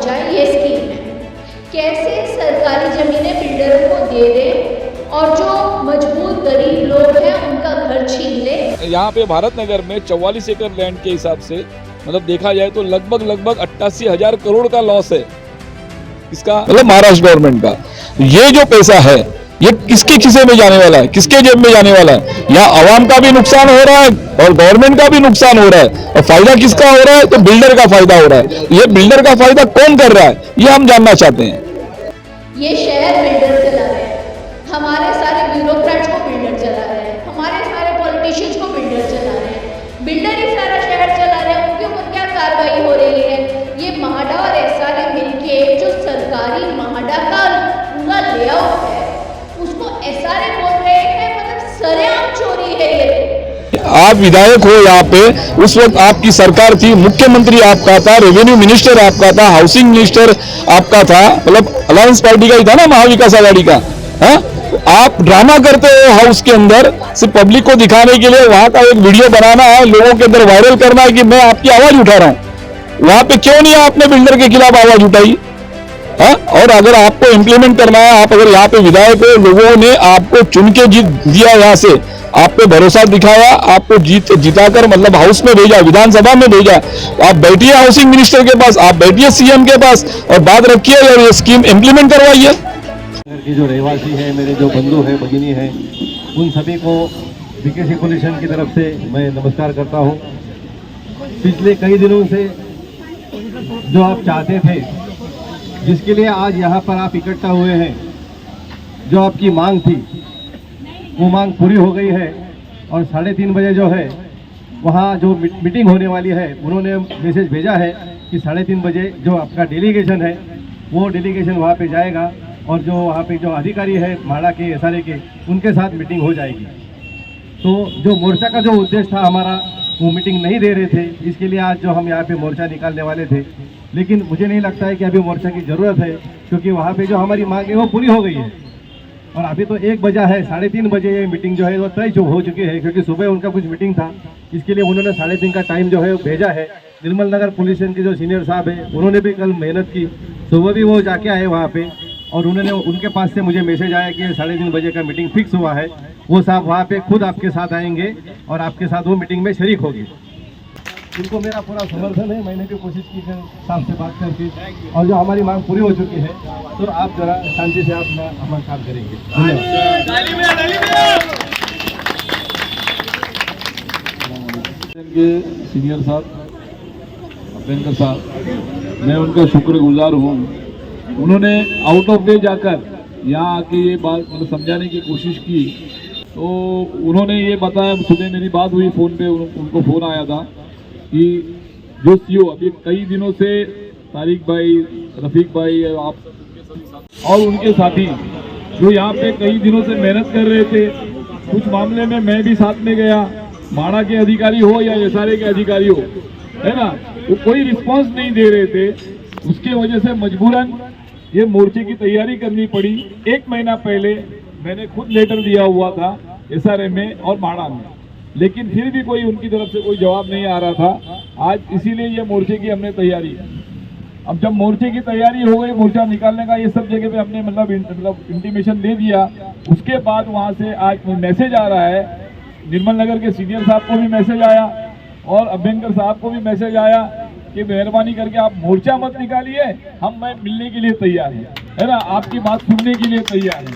पहुंचाए, ये स्कीम है। कैसे सरकारी जमीनें बिल्डरों को दे दें और जो मजबूर गरीब लोग हैं उनका घर छीन ले। यहाँ पे भारत नगर में 44 एकड़ लैंड के हिसाब से मतलब देखा जाए तो लगभग 88,000 करोड़ का लॉस है इसका, मतलब महाराष्ट्र गवर्नमेंट का। ये जो पैसा है ये किसके खिसे में जाने वाला है, किसके जेब में जाने वाला है? यहाँ आवाम का भी नुकसान हो रहा है और गवर्नमेंट का भी नुकसान हो रहा है। और फायदा किसका हो रहा है? तो बिल्डर का फायदा हो रहा है। ये बिल्डर का फायदा कौन कर रहा है, ये हम जानना चाहते हैं। ये शहर बिल्डर चला रहे हैं, हमारे सारे ब्यूरोक्रेट्स को बिल्डर चला रहे हैं, हमारे सारे पॉलिटिशियंस को बिल्डर चला रहे हैं। बिल्डर ही सारा शहर चला रहे हैं, उनके ऊपर क्या कार्रवाई हो रही है? ये महाडा और एसआरए मिलके जो सरकारी महाडा का पूरा लेआउट है उसको एसआरए बोल रहे हैं, मतलब सरेआम चोरी है ये। आप विधायक हो यहाँ पे, उस वक्त आपकी सरकार थी, मुख्यमंत्री आपका था, रेवेन्यू मिनिस्टर आपका था, हाउसिंग मिनिस्टर आपका था, मतलब अलायंस पार्टी का ही था ना, महाविकास आघाड़ी का। हाँ, आप ड्रामा करते हो हाउस के अंदर सिर्फ पब्लिक को दिखाने के लिए। वहां का एक वीडियो बनाना है, लोगों के अंदर वायरल करना है कि मैं आपकी आवाज उठा रहा हूं। वहां पे क्यों नहीं आपने बिल्डर के खिलाफ आवाज उठाई? हाँ, और अगर आपको इंप्लीमेंट करना है, आप अगर यहाँ पे विधायक हो, लोगों ने आपको चुन के जीत दिया, यहाँ से आप पे भरोसा दिखाया, आपको जिताकर मतलब हाउस में भेजा, विधानसभा में भेजा। आप बैठिए हाउसिंग मिनिस्टर के पास, आप बैठिए सीएम के पास और बात रखिए और ये स्कीम इंप्लीमेंट करवाइए। के जो रहवासी है, मेरे जो बंधु है, भगिनी है, उन सभी को बीकेसी कोलिशन की तरफ से मैं नमस्कार करता हूँ। पिछले कई दिनों से जो आप चाहते थे, जिसके लिए आज यहाँ पर आप इकट्ठा हुए हैं, जो आपकी मांग थी वो मांग पूरी हो गई है। और 3:30 बजे जो है वहाँ जो मीटिंग होने वाली है, उन्होंने मैसेज भेजा है कि 3:30 बजे जो आपका डेलीगेशन है वो डेलीगेशन वहाँ पे जाएगा और जो वहाँ पे जो अधिकारी है माड़ा के, एसआरए के, उनके साथ मीटिंग हो जाएगी। तो जो मोर्चा का जो उद्देश्य था हमारा, वो मीटिंग नहीं दे रहे थे, इसके लिए आज जो हम यहाँ पे मोर्चा निकालने वाले थे। लेकिन मुझे नहीं लगता है कि अभी मोर्चा की ज़रूरत है, क्योंकि वहाँ पे जो हमारी मांग है वो पूरी हो गई है। और अभी तो 1 बजा है, 3:30 बजे ये मीटिंग जो है वो तय हो चुकी है, क्योंकि सुबह उनका कुछ मीटिंग था, इसके लिए उन्होंने 3:30 का टाइम जो है वो भेजा है। निर्मल नगर पुलिस के जो सीनियर साहब है, उन्होंने भी कल मेहनत की, सुबह भी वो जाके आए वहाँ पे, और उन्होंने उनके पास से मुझे मैसेज आया कि 3:30 बजे का मीटिंग फिक्स हुआ है। वो साहब वहाँ पे खुद आपके साथ आएंगे और आपके साथ वो मीटिंग में शरीक होगी। उनको मेरा पूरा समर्थन है। मैंने भी कोशिश की है साहब से बात करके, और जो हमारी मांग पूरी हो चुकी है, तो आप जरा शांति से आप हमारा काम करेंगे। सीनियर साहब, अभ्यंकर साहब, मैं उनका शुक्रगुजार हूँ। उन्होंने आउट ऑफ वे जाकर यहाँ आके ये बात मतलब समझाने की कोशिश की। तो उन्होंने ये बताया, सुबह मेरी बात हुई फ़ोन पे, उनको फ़ोन आया था कि जो सीओ अभी कई दिनों से तारिक भाई, रफीक भाई, आप और उनके साथी जो यहाँ पे कई दिनों से मेहनत कर रहे थे, कुछ मामले में मैं भी साथ में गया, माड़ा के अधिकारी हो या एसआरए के अधिकारी हो, है ना, वो कोई रिस्पांस नहीं दे रहे थे। उसके वजह से मजबूरन ये मोर्चे की तैयारी करनी पड़ी। 1 महीना पहले मैंने खुद लेटर दिया हुआ था एसआरए में और माड़ा में, लेकिन फिर भी कोई उनकी तरफ से कोई जवाब नहीं आ रहा था। आज इसीलिए ये मोर्चे की हमने तैयारी है। अब जब मोर्चे की तैयारी हो गई, मोर्चा निकालने का, ये सब जगह पे हमने मतलब इंटीमेशन दे दिया। उसके बाद वहाँ से आज मैसेज आ रहा है, निर्मल नगर के सीनियर साहब को भी मैसेज आया और अभ्यंकर साहब को भी मैसेज आया कि मेहरबानी करके आप मोर्चा मत निकालिए, हम मैं मिलने के लिए तैयार हैं, है ना, आपकी बात सुनने के लिए तैयार हैं।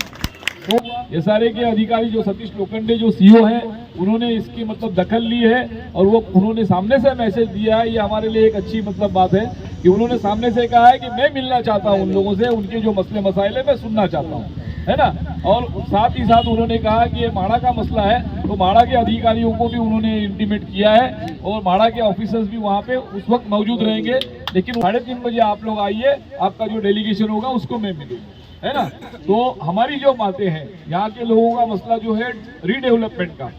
तो एसआरए के अधिकारी जो सतीश लोखंडे जो सीओ हैं, उन्होंने इसकी मतलब दखल ली है और वो उन्होंने सामने से मैसेज दिया है। ये हमारे लिए एक अच्छी मतलब बात है कि उन्होंने सामने से कहा है कि मैं मिलना चाहता हूँ उन लोगों से, उनके जो मसले मसाइल है मैं सुनना चाहता हूँ, है ना। और साथ ही साथ उन्होंने कहा कि ये माड़ा का मसला है, तो माड़ा के अधिकारियों को भी उन्होंने इंटीमेट किया है और माड़ा के ऑफिसर्स भी वहाँ पे उस वक्त मौजूद रहेंगे। लेकिन 3:30 बजे आप लोग आइए, आपका जो डेलीगेशन होगा उसको मैं मिलूँ, है ना। तो हमारी जो बातें हैं, यहाँ के लोगों का मसला जो है रीडेवलपमेंट का,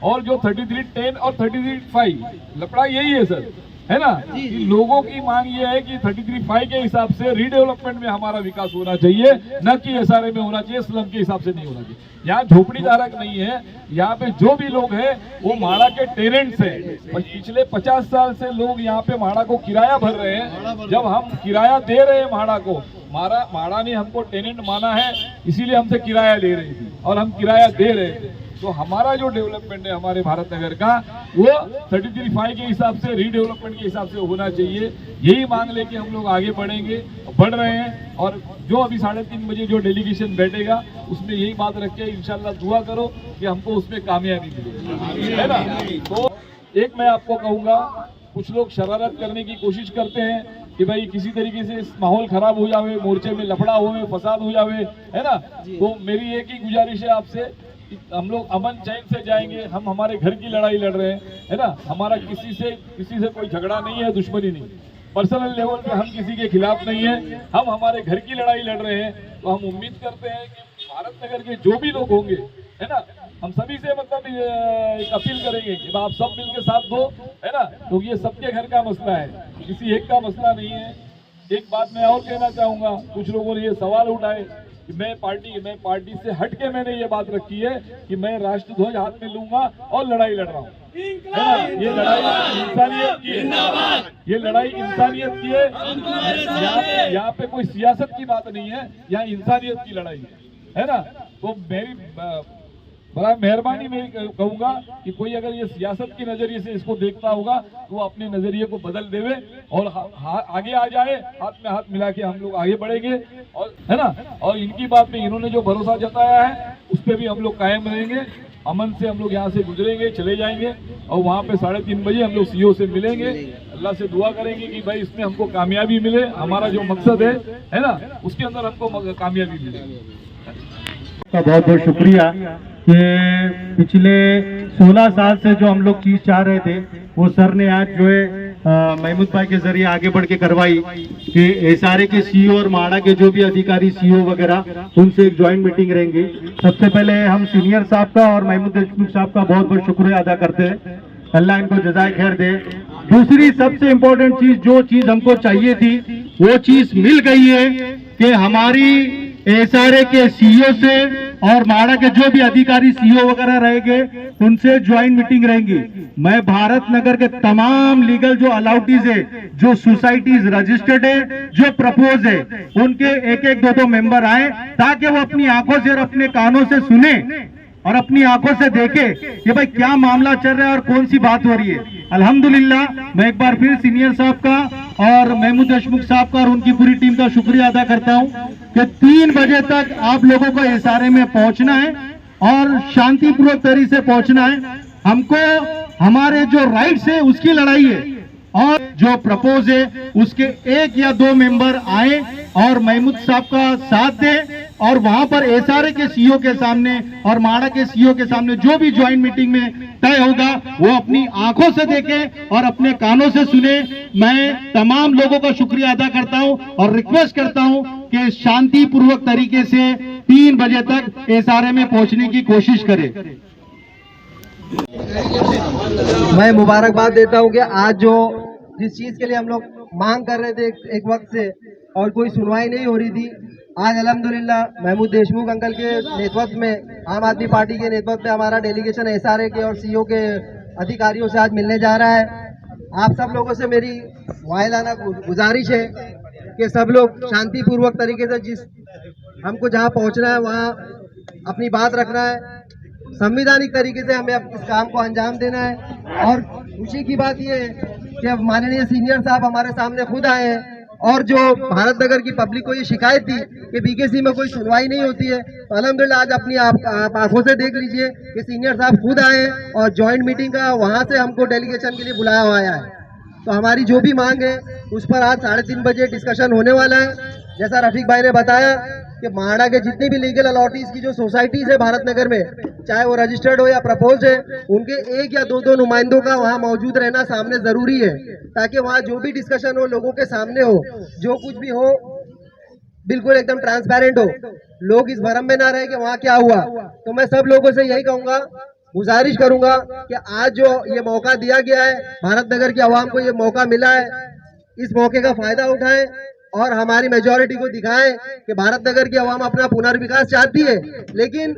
और जो 3310 और 33.5 लफड़ा यही है सर है ना, कि लोगों की मांग ये है कि 33(5) के हिसाब से रीडेवलपमेंट में हमारा विकास होना चाहिए, न कि एसआरए में होना चाहिए, स्लम के हिसाब से नहीं होना चाहिए। यहाँ झोपड़ी धारक नहीं है, यहाँ पे जो भी लोग हैं वो माड़ा के टेनेंट्स हैं। पिछले 50 साल से लोग यहाँ पे माड़ा को किराया भर रहे हैं। जब हम किराया दे रहे हैं माड़ा को, माड़ा ने हमको टेनेंट माना है, इसीलिए हमसे किराया ले रही थी और हम किराया दे रहे थे। तो हमारा जो डेवलपमेंट है हमारे भारत नगर का, वो 33(5) के हिसाब से, रीडेवलपमेंट के हिसाब से होना चाहिए। यही मांग लेके हम लोग आगे बढ़ेंगे, बढ़ रहे हैं। और जो अभी 3:30 बजे जो डेलीगेशन बैठेगा उसमें यही बात रख के इंशाल्लाह दुआ करो कि हमको उसमें कामयाबी मिले, है ना। तो एक मैं आपको कहूँगा, कुछ लोग शरारत करने की कोशिश करते हैं कि भाई किसी तरीके से माहौल खराब हो जावे, मोर्चे में लफड़ा होवे, फसाद हो जावे, है ना। तो मेरी एक ही गुजारिश है आपसे, हम लोग अमन चैन से जाएंगे। हम हमारे घर की लड़ाई लड़ रहे हैं, है ना। हमारा किसी से कोई झगड़ा नहीं है, दुश्मनी नहीं। पर्सनल लेवल पे हम किसी के खिलाफ नहीं है, हम हमारे घर की लड़ाई लड़ रहे हैं। तो हम उम्मीद करते हैं कि भारत नगर के जो भी लोग होंगे, है ना, हम सभी से मतलब एक अपील करेंगे कि आप सब मिलकर साथ दो, है ना, क्योंकि ये सबके घर का मसला है, किसी एक का मसला नहीं है। एक बात मैं और कहना चाहूंगा, कुछ लोगों ने ये सवाल उठाए कि मैं पार्टी से हट के मैंने ये बात रखी है कि मैं राष्ट्रध्वज हाथ में लूंगा और लड़ाई लड़ रहा हूँ, है ना। ये लड़ाई इंसानियत की है, ये लड़ाई इंसानियत की है। यहाँ पे कोई सियासत की बात नहीं है, यहाँ इंसानियत की लड़ाई है ना। तो मेरी बड़ा मेहरबानी मैं कहूंगा कि कोई अगर ये सियासत के नजरिए से इसको देखता होगा तो वो अपने नजरिए को बदल देवे और आगे आ जाए, हाथ में हाथ मिला के हम लोग आगे बढ़ेंगे, और है ना। और इनकी बात में इन्होंने जो भरोसा जताया है उस पर भी हम लोग कायम रहेंगे। अमन से हम लोग यहाँ से गुजरेंगे, चले जाएंगे और वहाँ पे 3:30 बजे हम लोग सीओ से मिलेंगे। अल्लाह से दुआ करेंगे कि भाई इसमें हमको कामयाबी मिले, हमारा जो मकसद है ना, उसके अंदर हमको कामयाबी मिले। का बहुत बहुत शुक्रिया कि पिछले 16 साल से जो हम लोग चीज चाह रहे थे वो सर ने आज जो है महमूद भाई के जरिए आगे बढ़ के करवाई कि एसआरए के सीईओ और माड़ा के जो भी अधिकारी सीईओ वगैरह उनसे एक ज्वाइंट मीटिंग रहेंगी। सबसे पहले हम सीनियर साहब का और महमूद देशमुख साहब का बहुत बहुत शुक्रिया अदा करते हैं, अल्लाह इनको जज़ाए खैर दे। दूसरी सबसे इम्पोर्टेंट चीज, जो चीज हमको चाहिए थी वो चीज मिल गई है कि हमारी एसआरए के सीईओ से और माड़ा के जो भी अधिकारी सीईओ वगैरह रहेंगे उनसे ज्वाइंट मीटिंग रहेंगी। मैं भारत नगर के तमाम लीगल जो अलाउटीज है, जो सोसाइटीज रजिस्टर्ड है, जो प्रपोज है, उनके एक दो मेंबर आए ताकि वो अपनी आंखों से और अपने कानों से सुने और अपनी आंखों से देखे कि भाई क्या मामला चल रहा है और कौन सी बात हो रही है। अल्हम्दुलिल्लाह मैं एक बार फिर सीनियर साहब का और महमूद देशमुख साहब का और उनकी पूरी टीम का शुक्रिया अदा करता हूं कि 3 बजे तक आप लोगों को एसआरए में पहुंचना है और शांतिपूर्वक तरीके से पहुंचना है। हमको हमारे जो राइट्स है उसकी लड़ाई है और जो प्रपोज है उसके 1 या 2 मेंबर आए और महमूद साहब का साथ दें और वहां पर एसआरए के सीईओ के सामने और माड़ा के सीईओ के सामने जो भी ज्वाइंट मीटिंग में तय होगा वो अपनी आंखों से देखें और अपने कानों से सुने। मैं तमाम लोगों का शुक्रिया अदा करता हूं और रिक्वेस्ट करता हूं कि शांतिपूर्वक तरीके से 3 बजे तक एसआरए में पहुंचने की कोशिश करें। मैं मुबारकबाद देता हूं कि आज जो जिस चीज के लिए हम लोग मांग कर रहे थे एक वक्त से और कोई सुनवाई नहीं हो रही थी, आज अल्हम्दुलिल्लाह महमूद देशमुख अंकल के नेतृत्व में, आम आदमी पार्टी के नेतृत्व में हमारा डेलीगेशन एसआरए के और सीईओ के अधिकारियों से आज मिलने जा रहा है। आप सब लोगों से मेरी वाहिलाना गुजारिश है कि सब लोग शांतिपूर्वक तरीके से जिस हमको जहां पहुंचना है वहां अपनी बात रखना है, संविधानिक तरीके से हमें इस काम को अंजाम देना है। और खुशी की बात यह है कि अब माननीय सीनियर साहब हमारे सामने खुद आए हैं और जो भारत नगर की पब्लिक को ये शिकायत थी कि बीकेसी में कोई सुनवाई नहीं होती है, तो अल्हम्दुलिल्लाह आज अपनी आप आंखों से देख लीजिए कि सीनियर साहब खुद आए और ज्वाइंट मीटिंग का वहां से हमको डेलीगेशन के लिए बुलाया हुआ है। तो हमारी जो भी मांग है उस पर आज 3:30 बजे डिस्कशन होने वाला है। जैसा रफीक भाई ने बताया कि माड़ा के जितनी भी लीगल अलॉटीज की जो सोसाइटीज है भारत नगर में, चाहे वो रजिस्टर्ड हो या प्रपोज है, उनके 1 या 2 नुमाइंदों का वहां मौजूद रहना सामने जरूरी है ताकि वहां जो भी डिस्कशन हो लोगों के सामने हो, जो कुछ भी हो बिल्कुल एकदम ट्रांसपेरेंट हो, लोग इस भरम में ना रहे कि वहां क्या हुआ। तो मैं सब लोगों से यही कहूंगा, गुजारिश करूंगा कि आज जो ये मौका दिया गया है, भारत नगर की आवाम को ये मौका मिला है, इस मौके का फायदा उठाएं और हमारी मेजॉरिटी को दिखाएं कि भारत नगर की आवाम अपना पुनर्विकास चाहती है, लेकिन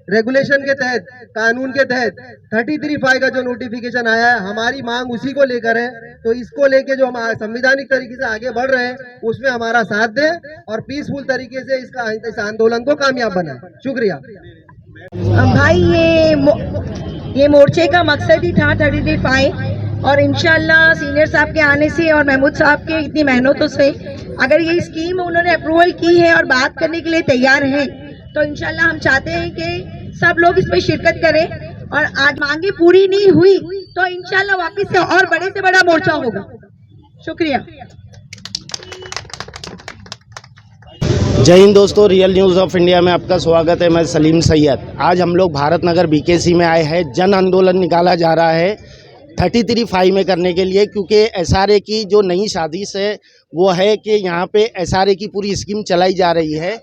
रेगुलेशन के तहत, कानून के तहत 33(5) का जो नोटिफिकेशन आया है, हमारी मांग उसी को लेकर है। तो इसको लेके जो हम संवैधानिक तरीके से आगे बढ़ रहे हैं, उसमें हमारा साथ दें और पीसफुल तरीके से इस आंदोलन को कामयाब बनाएं। शुक्रिया भाई। ये मोर्चे का मकसद ही था 33(5) और इंशाल्लाह सीनियर साहब के आने से और महमूद साहब के इतनी मेहनतों से अगर ये स्कीम उन्होंने अप्रूवल की है और बात करने के लिए तैयार हैं, तो इंशाल्लाह हम चाहते हैं कि सब लोग इसमें शिरकत करें और आज मांगे पूरी नहीं हुई तो इंशाल्लाह वापस से और बड़े से बड़ा मोर्चा होगा। शुक्रिया। जय हिंद दोस्तों, रियल न्यूज़ ऑफ इंडिया में आपका स्वागत है। मैं सलीम सैयद। आज हम लोग भारत नगर बीकेसी में आए हैं। जन आंदोलन निकाला जा रहा है 33(5) में करने के लिए, क्योंकि एसआरए की जो नई साजिश है वो है कि यहाँ पे एसआरए की पूरी स्कीम चलाई जा रही है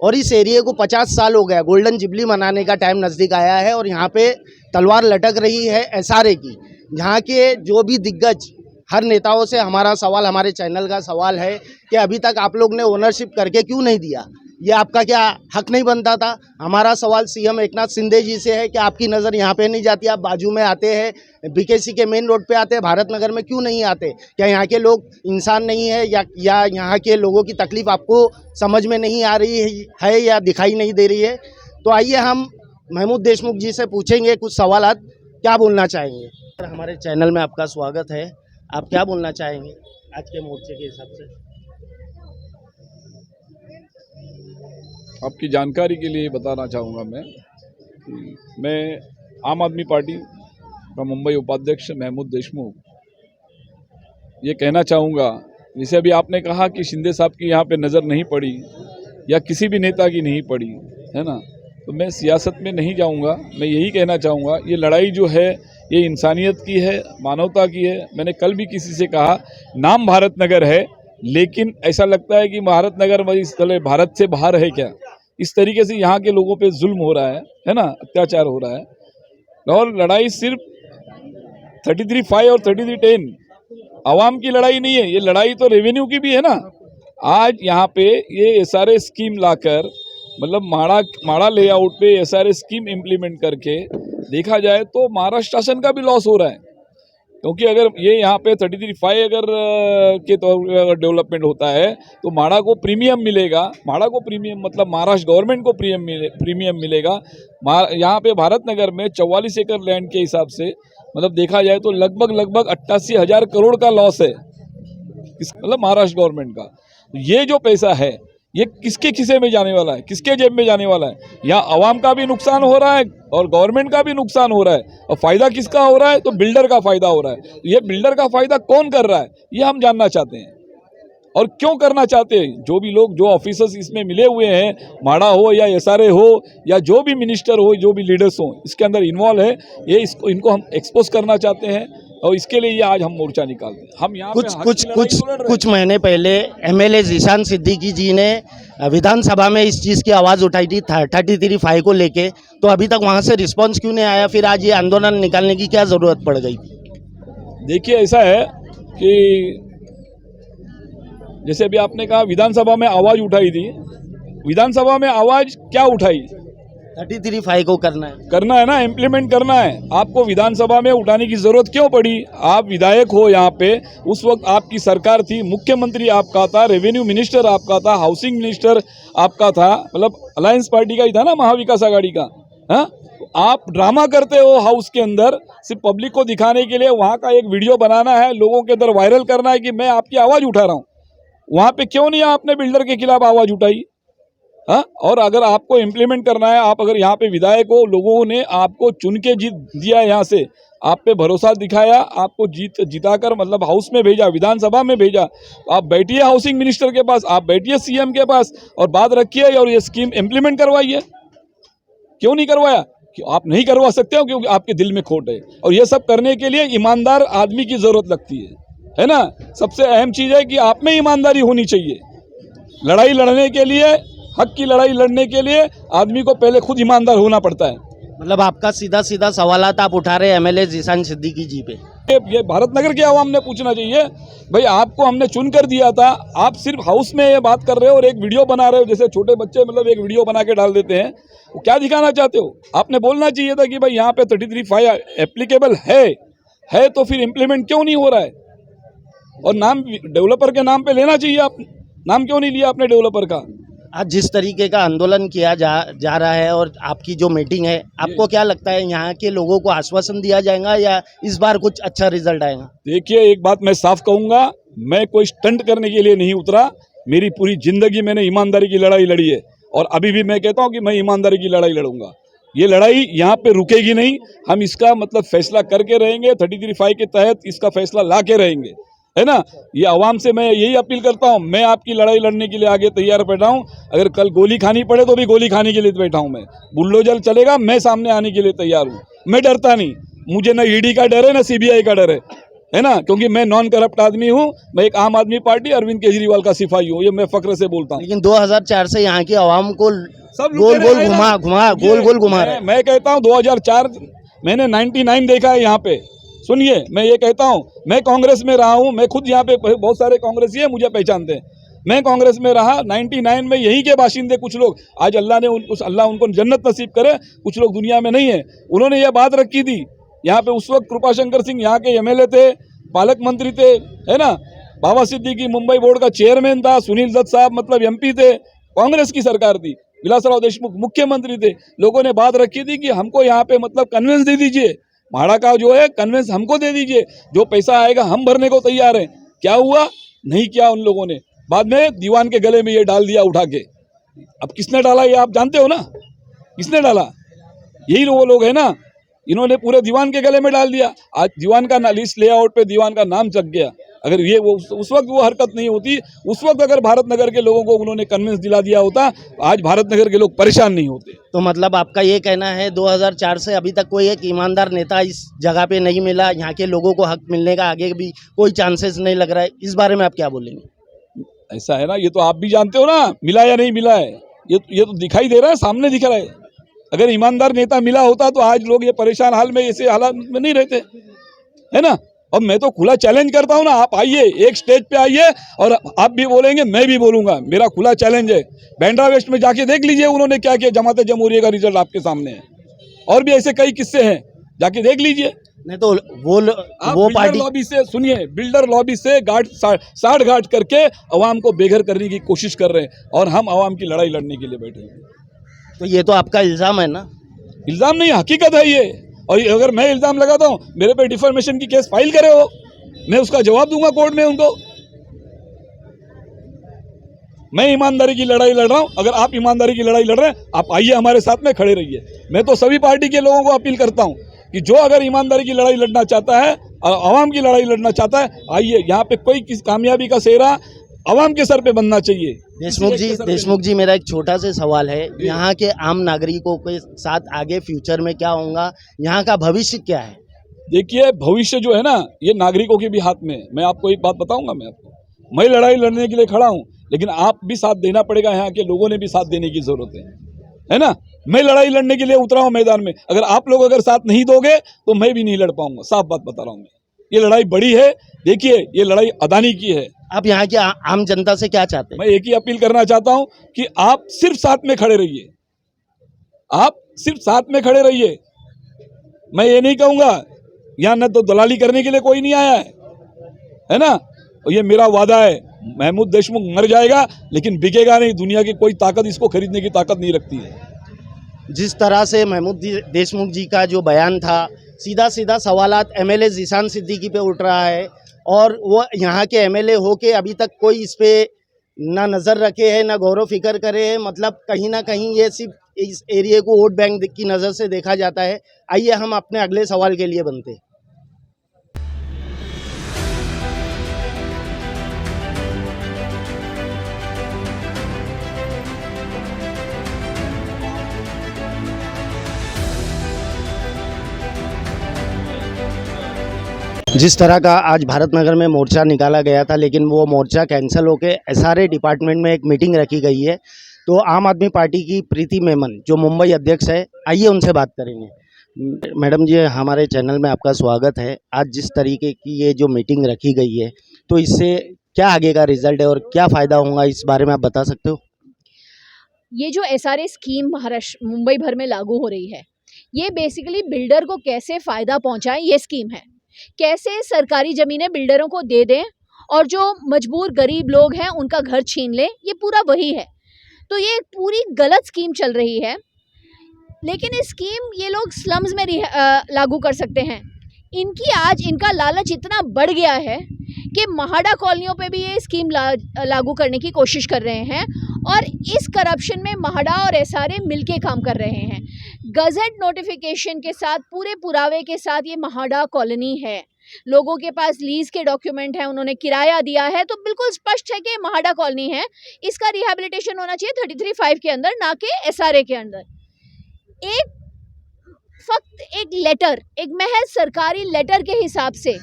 और इस एरिया को 50 साल हो गया, गोल्डन जुबली मनाने का टाइम नज़दीक आया है और यहाँ पे तलवार लटक रही है एसआरए की। यहाँ के जो भी दिग्गज हर नेताओं से हमारा सवाल, हमारे चैनल का सवाल है कि अभी तक आप लोग ने ओनरशिप करके क्यों नहीं दिया? ये आपका क्या हक नहीं बनता था? हमारा सवाल सीएम एकनाथ शिंदे जी से है कि आपकी नज़र यहाँ पे नहीं जाती, आप बाजू में आते हैं, बीकेसी के मेन रोड पे आते हैं, भारत नगर में क्यों नहीं आते? क्या यहाँ के लोग इंसान नहीं है या यहाँ के लोगों की तकलीफ़ आपको समझ में नहीं आ रही है या दिखाई नहीं दे रही है? तो आइए हम महमूद देशमुख जी से पूछेंगे कुछ सवाल, क्या बोलना चाहेंगे? हमारे चैनल में आपका स्वागत है। आप क्या बोलना चाहेंगे आज के मोर्चे के हिसाब से? आपकी जानकारी के लिए बताना चाहूँगा मैं कि मैं आम आदमी पार्टी का मुंबई उपाध्यक्ष महमूद देशमुख ये कहना चाहूँगा, जैसे अभी आपने कहा कि शिंदे साहब की यहाँ पे नज़र नहीं पड़ी या किसी भी नेता की नहीं पड़ी, है ना, तो मैं सियासत में नहीं जाऊँगा। मैं यही कहना चाहूँगा, ये लड़ाई जो है ये इंसानियत की है, मानवता की है। मैंने कल भी किसी से कहा, नाम भारत नगर है लेकिन ऐसा लगता है कि भारत नगर इस तरह भारत से बाहर है क्या? इस तरीके से यहाँ के लोगों पे जुल्म हो रहा है ना, अत्याचार हो रहा है। और लड़ाई सिर्फ 33(5) और 33(10) आवाम की लड़ाई नहीं है, ये लड़ाई तो रेवेन्यू की भी है ना। आज यहाँ पे ये एसआरए स्कीम लाकर, मतलब माड़ा लेआउट पे एसआरए स्कीम इम्प्लीमेंट करके देखा जाए तो महाराष्ट्र शासन का भी लॉस हो रहा है, क्योंकि अगर ये यहाँ पे 33(5) अगर के तौर डेवलपमेंट होता है तो माड़ा को प्रीमियम मिलेगा। माड़ा को प्रीमियम मतलब महाराष्ट्र गवर्नमेंट को प्रीमियम मिलेगा। यहाँ पे भारत नगर में 44 एकड़ लैंड के हिसाब से मतलब देखा जाए तो लगभग 88,000 करोड़ का लॉस है, मतलब महाराष्ट्र गवर्नमेंट का। ये जो पैसा है ये किसके खिसे में जाने वाला है, किसके जेब में जाने वाला है? यहाँ आवाम का भी नुकसान हो रहा है और गवर्नमेंट का भी नुकसान हो रहा है। और फायदा किसका हो रहा है? तो बिल्डर का फायदा हो रहा है। ये बिल्डर का फायदा कौन कर रहा है, ये हम जानना चाहते हैं और क्यों करना चाहते हैं। जो भी लोग, जो ऑफिसर्स इसमें मिले हुए हैं, माड़ा हो या एसआरए हो या जो भी मिनिस्टर हो, जो भी लीडर्स हो इसके अंदर इन्वॉल्व है, ये इनको हम एक्सपोज करना चाहते हैं और इसके लिए ये आज हम मोर्चा निकालते हैं। हम यहाँ कुछ महीने पहले एमएलए जीशान सिद्दीकी जी ने विधानसभा में इस चीज़ की आवाज़ उठाई थी 33(5) को लेके, तो अभी तक वहाँ से रिस्पांस क्यों नहीं आया? फिर आज ये आंदोलन निकालने की क्या ज़रूरत पड़ गई? देखिए, ऐसा है कि जैसे अभी आपने कहा विधानसभा में आवाज़ उठाई थी, विधानसभा में आवाज़ क्या उठाई? 33(5) को करना है ना, इम्प्लीमेंट करना है। आपको विधानसभा में उठाने की जरूरत क्यों पड़ी? आप विधायक हो यहाँ पे, उस वक्त आपकी सरकार थी, मुख्यमंत्री आपका था, रेवेन्यू मिनिस्टर आपका था, हाउसिंग मिनिस्टर आपका था, मतलब अलायंस पार्टी का ही था ना, महाविकास आघाड़ी का। हाँ, आप ड्रामा करते हो हाउस के अंदर सिर्फ पब्लिक को दिखाने के लिए। वहाँ का एक वीडियो बनाना है, लोगों के अंदर वायरल करना है कि मैं आपकी आवाज़ उठा रहा हूँ। वहाँ पे क्यों नहीं आपने बिल्डर के खिलाफ आवाज़ उठाई? हाँ, और अगर आपको इम्प्लीमेंट करना है, आप अगर यहाँ पे विधायक हो, लोगों ने आपको चुन के जीत दिया, यहाँ से आप पे भरोसा दिखाया, आपको जिताकर मतलब हाउस में भेजा, विधानसभा में भेजा, आप बैठिए हाउसिंग मिनिस्टर के पास, आप बैठिए सीएम के पास और बात रखिए और ये स्कीम इम्प्लीमेंट करवाइए। क्यों नहीं करवाया? आप नहीं करवा सकते हो क्योंकि आपके दिल में खोट है। और ये सब करने के लिए ईमानदार आदमी की जरूरत लगती है ना। सबसे अहम चीज़ है कि आप में ईमानदारी होनी चाहिए। लड़ाई लड़ने के लिए, हक की लड़ाई लड़ने के लिए आदमी को पहले खुद ईमानदार होना पड़ता है। मतलब आपका सीधा सीधा सवालात आप उठा रहे एमएलए जीशान सिद्दीकी जी पे। ये भारत नगर के आवाम ने पूछना चाहिए। भाई आपको हमने चुन कर दिया था, आप सिर्फ हाउस में ये बात कर रहे हो और एक वीडियो बना रहे हो, जैसे छोटे बच्चे मतलब एक वीडियो बना के डाल देते हैं। वो क्या दिखाना चाहते हो? आपने बोलना चाहिए था कि भाई यहाँ पे 33(5) एप्लीकेबल है तो फिर इम्प्लीमेंट क्यों नहीं हो रहा है? और नाम डेवलपर के नाम पे लेना चाहिए, आप नाम क्यों नहीं लिया आपने डेवलपर का? आज जिस तरीके का आंदोलन किया जा रहा है और आपकी जो मीटिंग है, आपको क्या लगता है यहाँ के लोगों को आश्वासन दिया जाएगा या इस बार कुछ अच्छा रिजल्ट आएगा? देखिए, एक बात मैं साफ कहूँगा, मैं कोई स्टंट करने के लिए नहीं उतरा। मेरी पूरी जिंदगी मैंने ईमानदारी की लड़ाई लड़ी है और अभी भी मैं कहता हूँ कि मैं ईमानदारी की लड़ाई लड़ूंगा। ये लड़ाई यहाँ पे रुकेगी नहीं। हम इसका मतलब फैसला करके रहेंगे, 33(5) के तहत इसका फैसला ला के रहेंगे, है ना। ये आवाम से मैं यही अपील करता हूँ, मैं आपकी लड़ाई लड़ने के लिए आगे तैयार बैठा हूँ। अगर कल गोली खानी पड़े तो भी गोली खाने के लिए बैठा हूँ। मैं बुलडोजर चलेगा, मैं सामने आने के लिए तैयार हूँ। मैं डरता नहीं, मुझे न ईडी का डर है न सीबीआई का डर है ना, क्योंकि मैं नॉन करप्ट आदमी हूँ। मैं एक आम आदमी पार्टी अरविंद केजरीवाल का सिपाही हूँ, ये मैं फक्र से बोलता हूँ। लेकिन 2004 से यहाँ की आवाम को सब गोल गोल घुमा रहे हैं। मैं कहता हूँ 2004 मैंने 99 देखा है यहाँ पे। सुनिए, मैं ये कहता हूँ, मैं कांग्रेस में रहा हूँ, मैं खुद यहाँ पे बहुत सारे कांग्रेसी है मुझे पहचानते हैं। मैं कांग्रेस में रहा 99 में। यहीं के बाशिंदे कुछ लोग, आज अल्लाह उनको जन्नत नसीब करे, कुछ लोग दुनिया में नहीं है। उन्होंने ये बात रखी थी यहाँ पे। उस वक्त कृपाशंकर सिंह यहाँ के एमएलए थे, पालक मंत्री थे, है ना। बाबा सिद्दीकी मुंबई बोर्ड का चेयरमैन था, सुनील दत्त साहब मतलब एमपी थे, कांग्रेस की सरकार थी, विलासराव देशमुख मुख्यमंत्री थे। लोगों ने बात रखी थी कि हमको यहाँ पे मतलब कन्वेंस दे दीजिए, भाड़ा का जो है कन्वेंस हमको दे दीजिए, जो पैसा आएगा हम भरने को तैयार हैं। क्या हुआ? नहीं किया उन लोगों ने। बाद में दीवान के गले में ये डाल दिया उठा के। अब किसने डाला ये आप जानते हो ना, किसने डाला? यही वो लोग है ना, इन्होंने पूरे दीवान के गले में डाल दिया। आज दीवान का लिस्ट लेआउट पे दीवान का नाम चक गया। अगर ये उस वक्त वो हरकत नहीं होती, उस वक्त अगर भारत नगर के लोगों को उन्होंने कन्विंस दिला दिया होता, आज भारत नगर के लोग परेशान नहीं होते। तो मतलब आपका ये कहना है 2004 से अभी तक कोई एक ईमानदार नेता इस जगह पे नहीं मिला, यहाँ के लोगों को हक मिलने का आगे भी कोई चांसेस नहीं लग रहा है। इस बारे में आप क्या बोलेंगे? ऐसा है ना, ये तो आप भी जानते हो ना, मिला या नहीं मिला है, ये तो दिखाई दे रहा है, सामने दिख रहा है। अगर ईमानदार नेता मिला होता तो आज लोग ये परेशान हाल में ऐसे हालात में नहीं रहते, है ना। अब मैं तो खुला चैलेंज करता हूं ना, आप आइए, एक स्टेज पे आइए और आप भी बोलेंगे, मैं भी बोलूंगा। मेरा खुला चैलेंज है। बैंड्रा वेस्ट में जाके देख लीजिए उन्होंने क्या किया। जमात जमहूरियत का रिजल्ट आपके सामने है, और भी ऐसे कई किस्से हैं, जाके देख लीजिए। नहीं तो वो पार्टी लॉबी से, सुनिए, बिल्डर लॉबी से साठ घाट करके अवाम को बेघर करने की कोशिश कर रहे हैं, और हम अवाम की लड़ाई लड़ने के लिए बैठे हैं। तो ये तो आपका इल्जाम है ना? इल्जाम नहीं, हकीकत है ये। और अगर मैं इल्जाम लगाता हूं, मेरे पे डिफॉर्मेशन की केस फाइल करे हो, मैं उसका जवाब दूंगा कोर्ट में उनको। मैं ईमानदारी की लड़ाई लड़ रहा हूं। अगर आप ईमानदारी की लड़ाई लड़ रहे हैं, आप आइए, हमारे साथ में खड़े रहिए। मैं तो सभी पार्टी के लोगों को अपील करता हूं कि जो अगर ईमानदारी की लड़ाई लड़ना चाहता है, आवाम की लड़ाई लड़ना चाहता है, आइए। यहाँ पे कोई किस कामयाबी का सेहरा आवाम के सर पे बनना चाहिए। देशमुख जी, मेरा एक छोटा सा सवाल है, यहाँ के आम नागरिकों के साथ आगे फ्यूचर में क्या होगा, यहाँ का भविष्य क्या है? देखिए, भविष्य जो है ना, ये नागरिकों के भी हाथ में है। मैं आपको एक बात बताऊंगा, मैं लड़ाई लड़ने के लिए खड़ा हूं, लेकिन आप भी साथ देना पड़ेगा। यहाँ के लोगों ने भी साथ देने की जरूरत है ना। मैं लड़ाई लड़ने के लिए उतरा हूं मैदान में। अगर आप लोग अगर साथ नहीं दोगे तो मैं भी नहीं लड़ पाऊंगा। साफ बात बता रहा हूं मैं। ये लड़ाई बड़ी है। देखिए, ये लड़ाई अदानी की है। आप यहाँ की आम जनता से क्या चाहते हैं? मैं एक ही अपील करना चाहता हूं कि आप सिर्फ साथ में खड़े रहिए, आप सिर्फ साथ में खड़े रहिए। मैं ये नहीं कहूंगा, यहाँ न तो दलाली करने के लिए कोई नहीं आया है ना। और ये मेरा वादा है, महमूद देशमुख मर जाएगा लेकिन बिकेगा नहीं। दुनिया की कोई ताकत इसको खरीदने की ताकत नहीं रखती है। जिस तरह से महमूद देशमुख जी का जो बयान था, सीधा सीधा सवालात एमएलए जीशान सिद्दीकी पे उठ रहा है, और वो यहाँ के एमएलए हो के अभी तक कोई इस पे ना नज़र रखे है, ना गौरव फिक्र करे है। मतलब कहीं ना कहीं ये सिर्फ इस एरिया को वोट बैंक की नज़र से देखा जाता है। आइए हम अपने अगले सवाल के लिए बनते हैं। जिस तरह का आज भारत नगर में मोर्चा निकाला गया था, लेकिन वो मोर्चा कैंसिल होकर एसआरए डिपार्टमेंट में एक मीटिंग रखी गई है। तो आम आदमी पार्टी की प्रीति मेमन जो मुंबई अध्यक्ष है, आइए उनसे बात करेंगे। मैडम जी, हमारे चैनल में आपका स्वागत है। आज जिस तरीके की ये जो मीटिंग रखी गई है, तो इससे क्या आगे का रिजल्ट है और क्या फ़ायदा होगा, इस बारे में आप बता सकते हो? ये जो एसआरए स्कीम महाराष्ट्र मुंबई भर में लागू हो रही है, ये बेसिकली बिल्डर को कैसे फ़ायदा पहुंचाए ये स्कीम है। कैसे सरकारी ज़मीनें बिल्डरों को दे दें और जो मजबूर गरीब लोग हैं उनका घर छीन लें, ये पूरा वही है। तो ये पूरी गलत स्कीम चल रही है, लेकिन ये स्कीम ये लोग स्लम्स में लागू कर सकते हैं। इनका लालच इतना बढ़ गया है कि महाडा कॉलोनियों पे भी ये स्कीम लागू करने की कोशिश कर रहे हैं और इस करप्शन में महाडा और एसआरए मिलके काम कर रहे हैं। गजट नोटिफिकेशन के साथ, पूरे पुरावे के साथ ये महाडा कॉलोनी है। लोगों के पास लीज के डॉक्यूमेंट हैं, उन्होंने किराया दिया है, तो बिल्कुल स्पष्ट है कि महाडा कॉलोनी है। इसका रिहेबिलिटेशन होना चाहिए 33(5) के अंदर, ना कि एसआरए के अंदर। एक लेटर, एक महज सरकारी लेटर के हिसाब से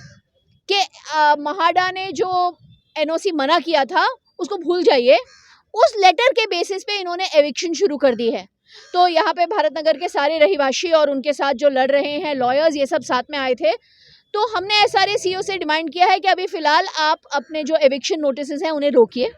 कि महाडा ने जो एनओसी मना किया था उसको भूल जाइए, उस लेटर के बेसिस पे इन्होंने एविक्शन शुरू कर दी है। तो यहाँ पे भारत नगर के सारे रहीवासी और उनके साथ जो लड़ रहे हैं लॉयर्स, ये सब साथ में आए थे। तो हमने एसआरए सीईओ से डिमांड किया है कि अभी फ़िलहाल आप अपने जो एविक्शन नोटिसेस हैं उन्हें रोकिए।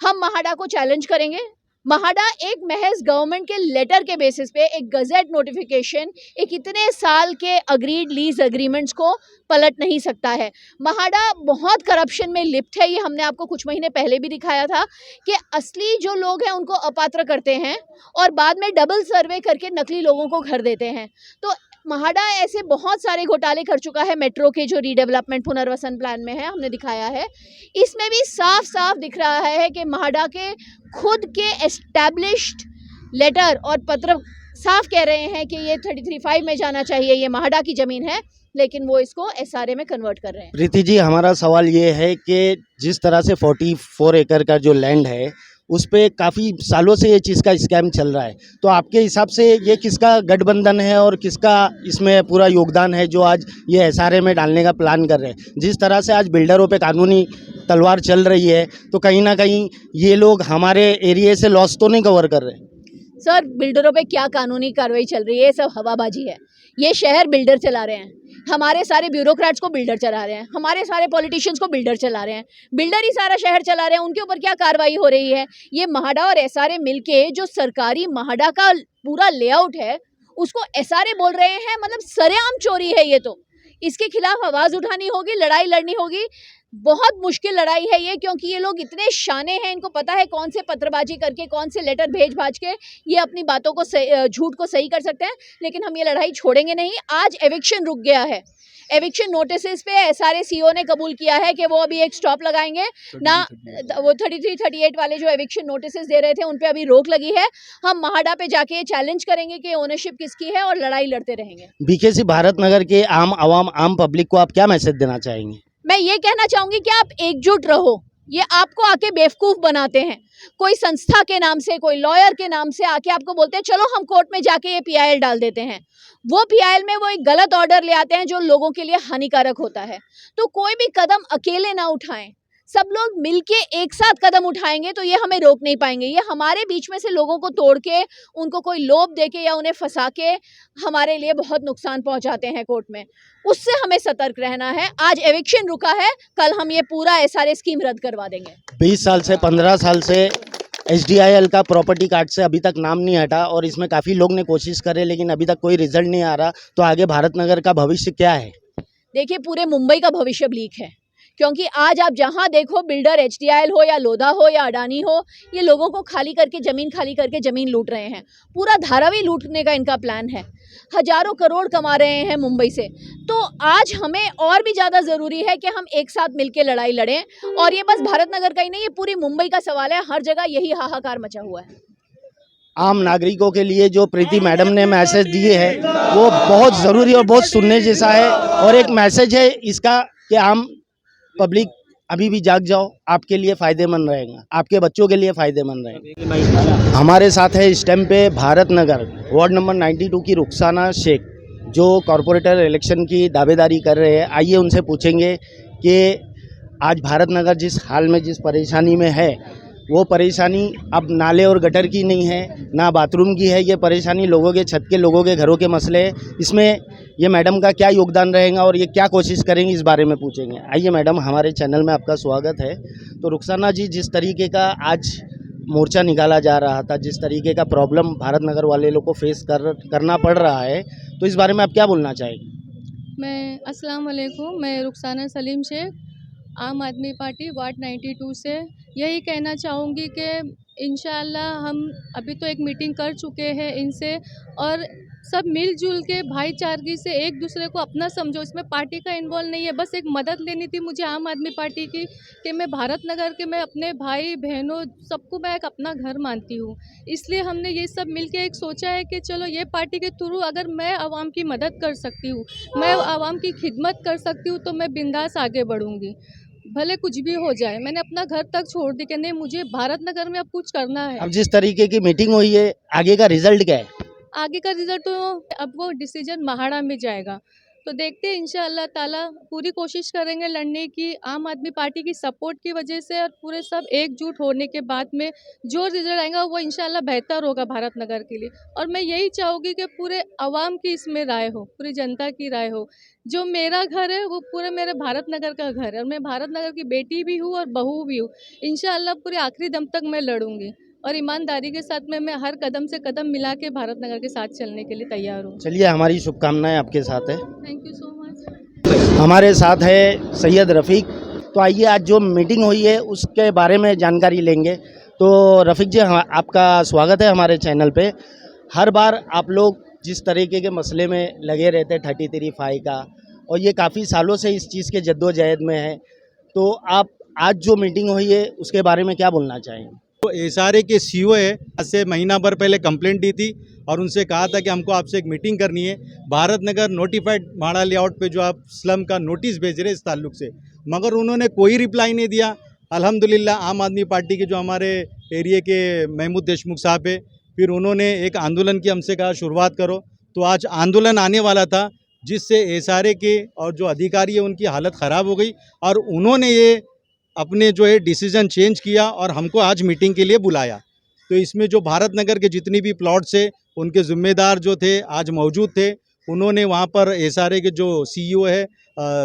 हम महाडा को चैलेंज करेंगे। महाडा एक महज गवर्नमेंट के लेटर के बेसिस पे, एक गजट नोटिफिकेशन, एक इतने साल के अग्रीड लीज एग्रीमेंट्स को पलट नहीं सकता है। महाडा बहुत करप्शन में लिप्त है। ये हमने आपको कुछ महीने पहले भी दिखाया था कि असली जो लोग हैं उनको अपात्र करते हैं और बाद में डबल सर्वे करके नकली लोगों को घर देते हैं। तो महाडा ऐसे बहुत सारे घोटाले कर चुका है। मेट्रो के जो रीडेवलपमेंट पुनर्वसन प्लान में है, हमने दिखाया है। इसमें भी साफ साफ दिख रहा है कि महाडा के खुद के एस्टैब्लिश्ड लेटर और पत्र साफ कह रहे हैं कि ये 33(5) में जाना चाहिए, ये महाडा की ज़मीन है, लेकिन वो इसको एसआरए में कन्वर्ट कर रहे हैं। प्रीति जी, हमारा सवाल ये है कि जिस तरह से 44 एकड़ का जो लैंड है, उस पे काफ़ी सालों से ये चीज़ का स्कैम चल रहा है, तो आपके हिसाब से ये किसका गठबंधन है और किसका इसमें पूरा योगदान है जो आज ये एसआरए में डालने का प्लान कर रहे हैं? जिस तरह से आज बिल्डरों पे कानूनी तलवार चल रही है, तो कहीं ना कहीं ये लोग हमारे एरिया से लॉस तो नहीं कवर कर रहे? सर, बिल्डरों पे क्या कानूनी कार्रवाई चल रही है? ये सब हवाबाजी है। ये शहर बिल्डर चला रहे हैं, हमारे सारे ब्यूरोक्रेट्स को बिल्डर चला रहे हैं, हमारे सारे पॉलिटिशियंस को बिल्डर चला रहे हैं, बिल्डर ही सारा शहर चला रहे हैं। उनके ऊपर क्या कार्रवाई हो रही है? ये महाडा और एसआरए मिलके जो सरकारी महाडा का पूरा लेआउट है उसको एसआरए बोल रहे हैं। मतलब सरेआम चोरी है ये। तो इसके खिलाफ आवाज़ उठानी होगी, लड़ाई लड़नी होगी। बहुत मुश्किल लड़ाई है ये, क्योंकि ये लोग इतने शाने हैं, इनको पता है कौन से पत्रबाजी करके, कौन से लेटर भेज भाज के ये अपनी बातों को झूठ को सही कर सकते हैं। लेकिन हम ये लड़ाई छोड़ेंगे नहीं। आज एविक्शन रुक गया है। एविक्शन नोटिस पे एसआरए सीईओ ने कबूल किया है कि वो अभी एक स्टॉप लगाएंगे ना। वो 33, 38 वाले जो एविक्शन नोटिस दे रहे थे उन पे अभी रोक लगी है। हम महाडा पे जाके चैलेंज करेंगे कि ओनरशिप किसकी है और लड़ाई लड़ते रहेंगे। बीकेसी भारत नगर के आम आवाम, आम पब्लिक को आप क्या मैसेज देना चाहेंगे? मैं ये कहना चाहूँगी कि आप एकजुट रहो। ये आपको आके बेवकूफ़ बनाते हैं। कोई संस्था के नाम से, कोई लॉयर के नाम से आके आपको बोलते हैं चलो हम कोर्ट में जाके ये पीआईएल डाल देते हैं। वो पीआईएल में वो एक गलत ऑर्डर ले आते हैं जो लोगों के लिए हानिकारक होता है। तो कोई भी कदम अकेले ना उठाएं, सब लोग मिलके एक साथ कदम उठाएंगे तो ये हमें रोक नहीं पाएंगे। ये हमारे बीच में से लोगों को तोड़ के, उनको कोई लोभ देके या उन्हें फंसा के हमारे लिए बहुत नुकसान पहुंचाते हैं कोर्ट में। उससे हमें सतर्क रहना है। आज एविक्शन रुका है, कल हम ये पूरा एसआरए स्कीम रद्द करवा देंगे। 20 साल से, 15 साल से एसडीआईएल का प्रॉपर्टी कार्ड से अभी तक नाम नहीं हटा और इसमें काफ़ी लोग ने कोशिश करे, लेकिन अभी तक कोई रिजल्ट नहीं आ रहा। तो आगे भारत नगर का भविष्य क्या है? देखिए, पूरे मुंबई का भविष्य ब्लीक है, क्योंकि आज आप जहां देखो बिल्डर एचडीआईएल हो या लोधा हो या अडानी हो, ये लोगों को खाली करके ज़मीन लूट रहे हैं। पूरा धारावी लूटने का इनका प्लान है। हजारों करोड़ कमा रहे हैं मुंबई से। तो आज हमें और भी ज़्यादा ज़रूरी है कि हम एक साथ मिलकर लड़ाई लड़ें। और ये बस भारत नगर का ही नहीं, ये पूरी मुंबई का सवाल है। हर जगह यही हाहाकार मचा हुआ है। आम नागरिकों के लिए जो प्रीति मैडम ने मैसेज दिए है वो बहुत ज़रूरी और बहुत सुनने जैसा है। और एक मैसेज है इसका कि आम पब्लिक अभी भी जाग जाओ, आपके लिए फ़ायदेमंद रहेगा, आपके बच्चों के लिए फ़ायदेमंद रहेगा। हमारे साथ है इस टाइम पे भारत नगर वार्ड नंबर 92 की रुखसाना शेख, जो कॉरपोरेटर इलेक्शन की दावेदारी कर रहे हैं। आइए उनसे पूछेंगे कि आज भारत नगर जिस हाल में, जिस परेशानी में है, वो परेशानी अब नाले और गटर की नहीं है, ना बाथरूम की है, ये परेशानी लोगों के छत के लोगों के घरों के मसले हैं। इसमें ये मैडम का क्या योगदान रहेगा और ये क्या कोशिश करेंगी, इस बारे में पूछेंगे। आइए मैडम, हमारे चैनल में आपका स्वागत है। तो रुखसाना जी, जिस तरीके का आज मोर्चा निकाला जा रहा था, जिस तरीके का प्रॉब्लम भारत नगर वाले लोग को फेस करना पड़ रहा है, तो इस बारे में आप क्या बोलना चाहेंगे? मैं अस्सलाम वालेकुम, मैं रुखसाना सलीम शेख, आम आदमी पार्टी वार्ड 92 से यही कहना चाहूँगी कि इंशाअल्लाह हम अभी तो एक मीटिंग कर चुके हैं इनसे, और सब मिलजुल के भाईचारगी से एक दूसरे को अपना समझो। इसमें पार्टी का इन्वॉल्व नहीं है, बस एक मदद लेनी थी मुझे आम आदमी पार्टी की कि मैं भारत नगर के मैं अपने भाई बहनों सबको मैं एक अपना घर मानती हूँ। इसलिए हमने ये सब मिलके एक सोचा है कि चलो ये पार्टी के थ्रू अगर मैं आवाम की मदद कर सकती हूँ, मैं आवाम की खिदमत कर सकती हूँ, तो मैं बिंदास आगे बढ़ूँगी, भले कुछ भी हो जाए। मैंने अपना घर तक छोड़ दी कि नहीं, मुझे भारत नगर में अब कुछ करना है। अब जिस तरीके की मीटिंग हुई है, आगे का रिजल्ट क्या है? आगे का रिजल्ट तो अब वो डिसीजन महाड़ा में जाएगा, तो देखते हैं इंशाअल्लाह ताला। पूरी कोशिश करेंगे लड़ने की, आम आदमी पार्टी की सपोर्ट की वजह से, और पूरे सब एकजुट होने के बाद में जो रिजल्ट आएगा वो इंशाअल्लाह बेहतर होगा भारत नगर के लिए। और मैं यही चाहूँगी कि पूरे अवाम की इसमें राय हो, पूरी जनता की राय हो। जो मेरा घर है वो पूरे मेरे भारत नगर का घर है, और मैं भारत नगर की बेटी भी हूँ और बहू भी हूँ। इंशाअल्लाह पूरे आखिरी दम तक मैं लड़ूंगी, और ईमानदारी के साथ में मैं हर कदम से कदम मिला के भारत नगर के साथ चलने के लिए तैयार हूँ। चलिए, हमारी शुभकामनाएं आपके साथ है। Thank you so much. हमारे साथ है सैयद रफ़ीक। तो आइए, आज जो मीटिंग हुई है उसके बारे में जानकारी लेंगे। तो रफ़ीक जी, आपका स्वागत है हमारे चैनल पे। हर बार आप लोग जिस तरीके के मसले में लगे रहते हैं 33(5) का, और ये काफ़ी सालों से इस चीज़ के जद्दोजहद में है, तो आप आज जो मीटिंग हुई है उसके बारे में क्या बोलना चाहेंगे? तो एसआरए के सीईओ है, आज से महीना भर पहले कंप्लेंट दी थी और उनसे कहा था कि हमको आपसे एक मीटिंग करनी है। भारत नगर नोटिफाइड माड़ा लेआउट पे जो आप स्लम का नोटिस भेज रहे हैं इस ताल्लुक से, मगर उन्होंने कोई रिप्लाई नहीं दिया। अल्हम्दुलिल्लाह आम आदमी पार्टी के जो हमारे एरिया के महमूद देशमुख साहब है, फिर उन्होंने एक आंदोलन की हमसे कहा शुरुआत करो। तो आज आंदोलन आने वाला था, जिससे एसआरए के और जो अधिकारी है उनकी हालत ख़राब हो गई, और उन्होंने ये अपने जो है डिसीजन चेंज किया और हमको आज मीटिंग के लिए बुलाया। तो इसमें जो भारत नगर के जितनी भी प्लॉट्स है उनके ज़िम्मेदार जो थे आज मौजूद थे। उन्होंने वहाँ पर एसआरए के जो सीईओ है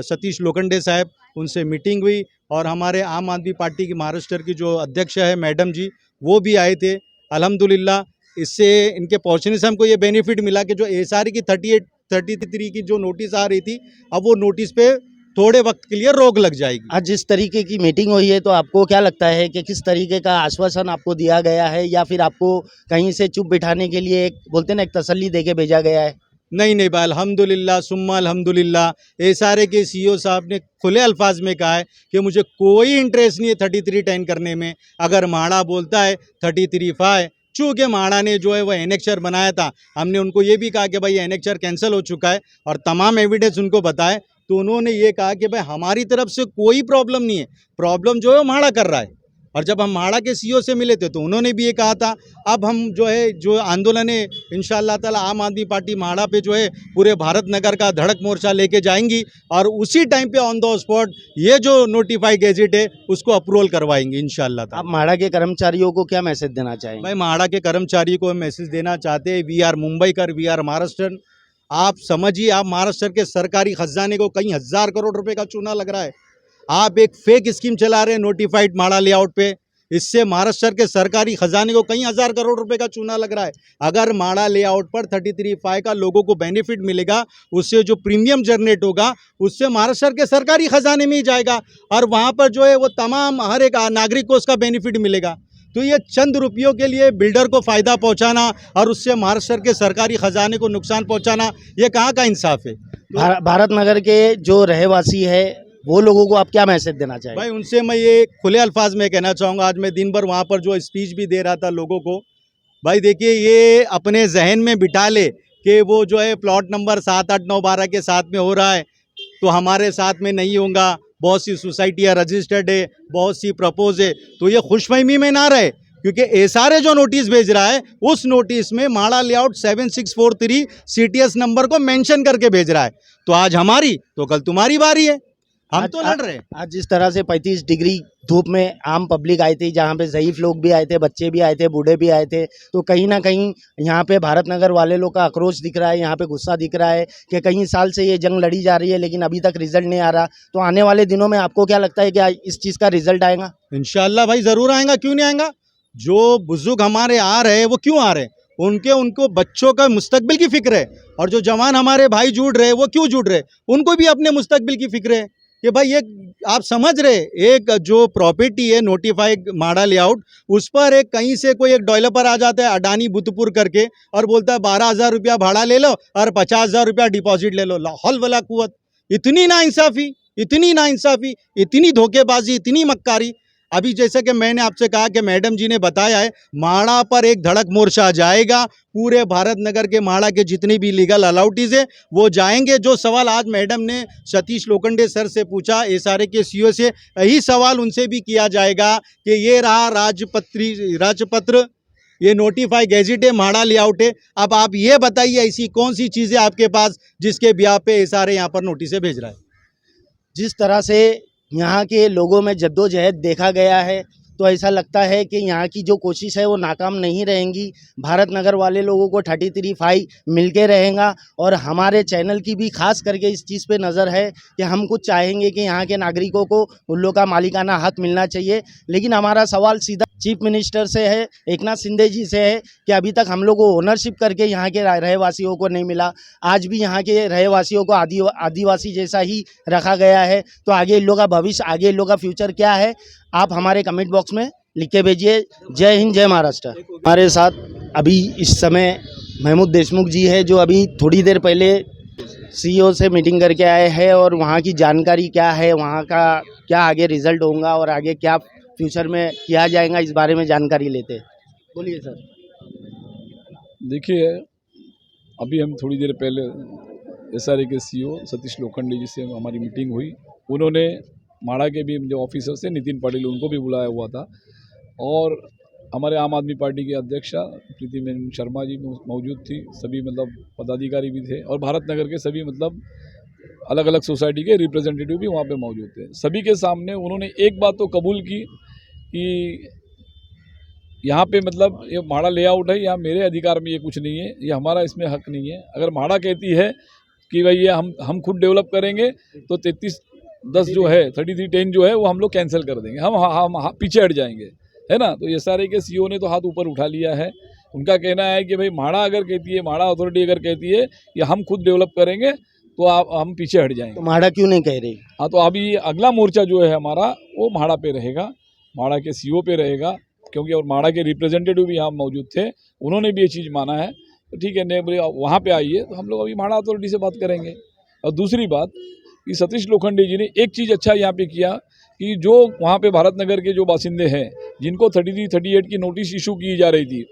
सतीश लोखंडे साहब, उनसे मीटिंग हुई, और हमारे आम आदमी पार्टी की महाराष्ट्र की जो अध्यक्ष है मैडम जी, वो भी आए थे। अल्हम्दुलिल्लाह इससे इनके पहुँचने से हमको ये बेनिफिट मिला कि जो एसआरए की 33 की जो नोटिस आ रही थी, अब वो नोटिस पे थोड़े वक्त के लिए रोक लग जाएगी। आज जिस तरीके की मीटिंग हुई है, तो आपको क्या लगता है कि किस तरीके का आश्वासन आपको दिया गया है, या फिर आपको कहीं से चुप बिठाने के लिए एक बोलते ना एक तसल्ली देके भेजा गया है? नहीं भाई, अल्हम्दुलिल्लाह सुम्मा अल्हम्दुलिल्लाह एसआरए के सीईओ साहब ने खुले अल्फाज में कहा है कि मुझे कोई इंटरेस्ट नहीं है 33(10) करने में। अगर माड़ा बोलता है 33(5), चूँकि माड़ा ने जो है वह एनेक्चर बनाया था, हमने उनको ये भी कहा कि भाई एनेक्चर कैंसिल हो चुका है और तमाम एविडेंस उनको बताए, तो उन्होंने ये कहा कि भाई हमारी तरफ से कोई प्रॉब्लम नहीं है, प्रॉब्लम जो है माड़ा कर रहा है। और जब हम माड़ा के सीईओ से मिले थे तो उन्होंने भी ये कहा था। अब हम जो है जो आंदोलन है इंशाअल्लाह ताला आम आदमी पार्टी माड़ा पे जो है पूरे भारत नगर का धड़क मोर्चा लेके जाएंगी, और उसी टाइम पे ऑन द स्पॉट ये जो नोटिफाइड गेजेट है उसको अप्रूवल करवाएंगे इंशाअल्लाह ताला। आप माड़ा के कर्मचारियों को क्या मैसेज देना चाहेंगे? भाई माड़ा के कर्मचारियों को मैसेज देना चाहते हैं, we are Mumbaikar, we are Maharashtra. आप समझिए, आप महाराष्ट्र के सरकारी खजाने को कई हज़ार करोड़ रुपए का चूना लग रहा है। आप एक फेक स्कीम चला रहे हैं नोटिफाइड माड़ा लेआउट पे, इससे महाराष्ट्र के सरकारी खजाने को कई हज़ार करोड़ रुपए का चूना लग रहा है। अगर माड़ा लेआउट पर 33(5) का लोगों को बेनिफिट मिलेगा, उससे जो प्रीमियम जनरेट होगा उससे महाराष्ट्र के सरकारी खजाने में ही जाएगा, और वहाँ पर जो है वो तमाम हर एक नागरिक को उसका बेनिफिट मिलेगा। तो ये चंद रुपयों के लिए बिल्डर को फ़ायदा पहुंचाना और उससे महाराष्ट्र के सरकारी खजाने को नुकसान पहुंचाना, ये कहाँ का इंसाफ है? भारत नगर के जो रहवासी है वो लोगों को आप क्या मैसेज देना चाहिए? भाई उनसे मैं ये खुले अल्फाज में कहना चाहूँगा, आज मैं दिन भर वहाँ पर जो स्पीच भी दे रहा था लोगों को, भाई देखिए ये अपने जहन में बिठा ले कि वो जो है प्लॉट नंबर 7, 8, 9, 12 के साथ में हो रहा है तो हमारे साथ में नहीं होगा। बहुत सी सोसाइटियाँ रजिस्टर्ड है, बहुत सी प्रपोज है, तो ये खुशफहमी में ना रहे, क्योंकि एसआरए जो नोटिस भेज रहा है उस नोटिस में माड़ा लेआउट 7643 CTS नंबर को मेंशन करके भेज रहा है। तो आज हमारी तो कल तुम्हारी बारी है। हम तो लड़ रहे हैं। आज जिस तरह से 35 डिग्री धूप में आम पब्लिक आई थी, जहाँ पे ज़ईफ लोग भी आए थे, बच्चे भी आए थे, बूढ़े भी आए थे, तो कहीं ना कहीं यहाँ पे भारत नगर वाले लोग का आक्रोश दिख रहा है, यहाँ पे गुस्सा दिख रहा है कि कई साल से ये जंग लड़ी जा रही है लेकिन अभी तक रिजल्ट नहीं आ रहा। तो आने वाले दिनों में आपको क्या लगता है कि इस चीज़ का रिजल्ट आएगा? इंशाल्लाह भाई जरूर आएगा, क्यों नहीं आएगा। जो बुजुर्ग हमारे आ रहे हैं वो क्यों आ रहे हैं, उनको बच्चों का मुस्तकबिल की फिक्र है। और जो जवान हमारे भाई जुड़ रहे हैं वो क्यों जुड़ रहे हैं, उनको भी अपने मुस्तकबिल की फिक्र है कि भाई ये आप समझ रहे, एक जो प्रॉपर्टी है नोटिफाइड माड़ा लेआउट, उस पर एक कहीं से कोई एक डेवलपर आ जाता है अडानी बुतपुर करके और बोलता है 12,000 रुपया भाड़ा ले लो और 50,000 रुपया डिपॉजिट ले लो। लाहौल वाला कुवत, इतनी नाइंसाफ़ी, इतनी धोखेबाजी, इतनी मक्कारी। अभी जैसे कि मैंने आपसे कहा कि मैडम जी ने बताया है, माड़ा पर एक धड़क मोर्चा जाएगा। पूरे भारत नगर के माड़ा के जितनी भी लीगल अलाउटीज़ है वो जाएंगे। जो सवाल आज मैडम ने सतीश लोखंडे सर से पूछा, एसआरए के सीईओ से, यही सवाल उनसे भी किया जाएगा कि ये रहा राजपत्र, ये नोटिफाई गैजेट है, माड़ा लेआउट है। अब आप ये बताइए ऐसी कौन सी चीज़ें आपके पास जिसके ब्याह पे एसआरए यहाँ पर नोटिसें भेज रहा है। जिस तरह से यहाँ के लोगों में जद्दोजहद देखा गया है तो ऐसा लगता है कि यहाँ की जो कोशिश है वो नाकाम नहीं रहेंगी। भारत नगर वाले लोगों को 33(5) मिल के रहेगा। और हमारे चैनल की भी खास करके इस चीज़ पे नज़र है कि हम कुछ चाहेंगे कि यहाँ के नागरिकों को उन लोगों का मालिकाना हक मिलना चाहिए। लेकिन हमारा सवाल सीधा चीफ मिनिस्टर से है, एकनाथ शिंदे जी से है कि अभी तक हम लोग को ओनरशिप करके यहाँ के रहवासियों को नहीं मिला। आज भी यहाँ के रहवासियों को आदिवासी जैसा ही रखा गया है। तो आगे इन लोगों का भविष्य, आगे इन लोगों का फ्यूचर क्या है, आप हमारे कमेंट बॉक्स में लिख के भेजिए। जय हिंद, जय महाराष्ट्र। हमारे साथ अभी इस समय महमूद देशमुख जी है, जो अभी थोड़ी देर पहले सीईओ से मीटिंग करके आए हैं और वहाँ की जानकारी क्या है, वहाँ का क्या आगे रिजल्ट होगा और आगे क्या फ्यूचर में किया जाएगा, इस बारे में जानकारी लेते हैं। बोलिए सर। देखिए, अभी हम थोड़ी देर पहले एसआरए के सीईओ सतीश लोखंडे जी से हमारी मीटिंग हुई। उन्होंने माड़ा के भी जो ऑफिसर से नितिन पाटिल, उनको भी बुलाया हुआ था और हमारे आम आदमी पार्टी के अध्यक्षा प्रीतिमेन शर्मा जी मौजूद थी। सभी मतलब पदाधिकारी भी थे और भारत नगर के सभी मतलब अलग अलग सोसाइटी के रिप्रेजेंटेटिव भी वहाँ पे मौजूद थे। सभी के सामने उन्होंने एक बात तो कबूल की कि यहाँ पे मतलब ये माड़ा लेआउट है, यहाँ मेरे अधिकार में ये कुछ नहीं है, ये हमारा इसमें हक नहीं है। अगर माड़ा कहती है कि भाई ये हम खुद डेवलप करेंगे तो 3310 जो है 3310 जो है वो हम लोग कैंसिल कर देंगे, हम पीछे हट जाएंगे, है ना। तो एसआरए के सीईओ ने तो हाथ ऊपर उठा लिया है। उनका कहना है कि भाई माड़ा अगर कहती है, माड़ा अथॉरिटी अगर कहती है कि हम खुद डेवलप करेंगे तो हम पीछे हट जाएंगे। तो माड़ा क्यों नहीं कह रही? हाँ, तो अभी अगला मोर्चा जो है हमारा वो माड़ा पे रहेगा, माड़ा के सीईओ पे रहेगा, क्योंकि और माड़ा के रिप्रेजेंटेटिव भी यहाँ मौजूद थे, उन्होंने भी ये चीज़ माना है। तो ठीक है, नहीं वहाँ पे आइए तो हम लोग अभी माड़ा अथॉरिटी से बात करेंगे। और दूसरी बात कि सतीश लोखंडे जी ने एक चीज़ अच्छा यहाँ पे किया कि जो वहाँ पे भारत नगर के जो बासिंदे हैं जिनको 33, 38 की नोटिस इशू की जा रही थी,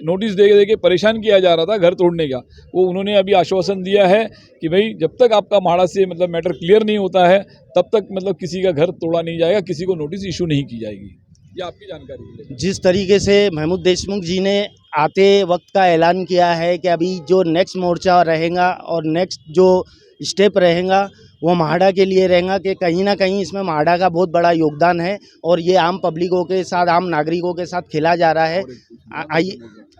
नोटिस दे के परेशान किया जा रहा था घर तोड़ने का, वो उन्होंने अभी आश्वासन दिया है कि भाई जब तक आपका माड़ा से मतलब मैटर क्लियर नहीं होता है तब तक मतलब किसी का घर तोड़ा नहीं जाएगा, किसी को नोटिस इशू नहीं की जाएगी। ये आपकी जानकारी है। जिस तरीके से महमूद देशमुख जी ने आते वक्त का ऐलान किया है कि अभी जो नेक्स्ट मोर्चा रहेगा और नेक्स्ट जो स्टेप रहेगा वो माड़ा के लिए रहेगा, कि कहीं ना कहीं इसमें माड़ा का बहुत बड़ा योगदान है और ये आम पब्लिकों के साथ, आम नागरिकों के साथ खेला जा रहा है।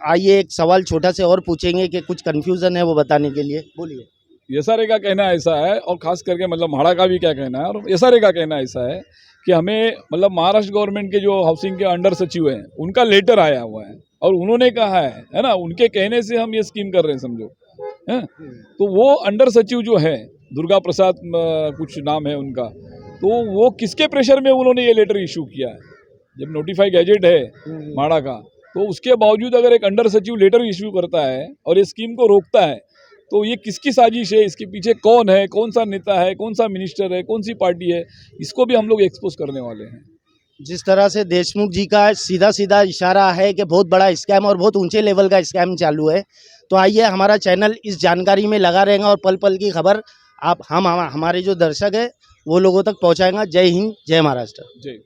आइए एक सवाल छोटा से और पूछेंगे कि कुछ कन्फ्यूज़न है वो बताने के लिए। बोलिए। एसआरए का कहना ऐसा है और ख़ास करके मतलब माड़ा का भी क्या कहना है और एसआरए का कहना ऐसा है कि हमें मतलब महाराष्ट्र गवर्नमेंट के जो हाउसिंग के अंडर सचिव हैं उनका लेटर आया हुआ है और उन्होंने कहा है ना, उनके कहने से हम ये स्कीम कर रहे हैं, समझो है। तो वो अंडर सचिव जो है दुर्गा प्रसाद कुछ नाम है उनका, तो वो किसके प्रेशर में उन्होंने ये लेटर इशू किया है? जब नोटिफाई गैजेट है माड़ा का, तो उसके बावजूद अगर एक अंडर सचिव लेटर इशू करता है और ये स्कीम को रोकता है तो ये किसकी साजिश है, इसके पीछे कौन है, कौन सा नेता है, कौन सा मिनिस्टर है, कौन सी पार्टी है, इसको भी हम लोग एक्सपोज करने वाले हैं। जिस तरह से देशमुख जी का सीधा सीधा इशारा है कि बहुत बड़ा स्कैम और बहुत ऊंचे लेवल का स्कैम चालू है, तो आइए हमारा चैनल इस जानकारी में लगा रहेगा और पल पल की खबर हमारे जो दर्शक है वो लोगों तक पहुंचाएगा। जय हिंद, जय महाराष्ट्र। जय।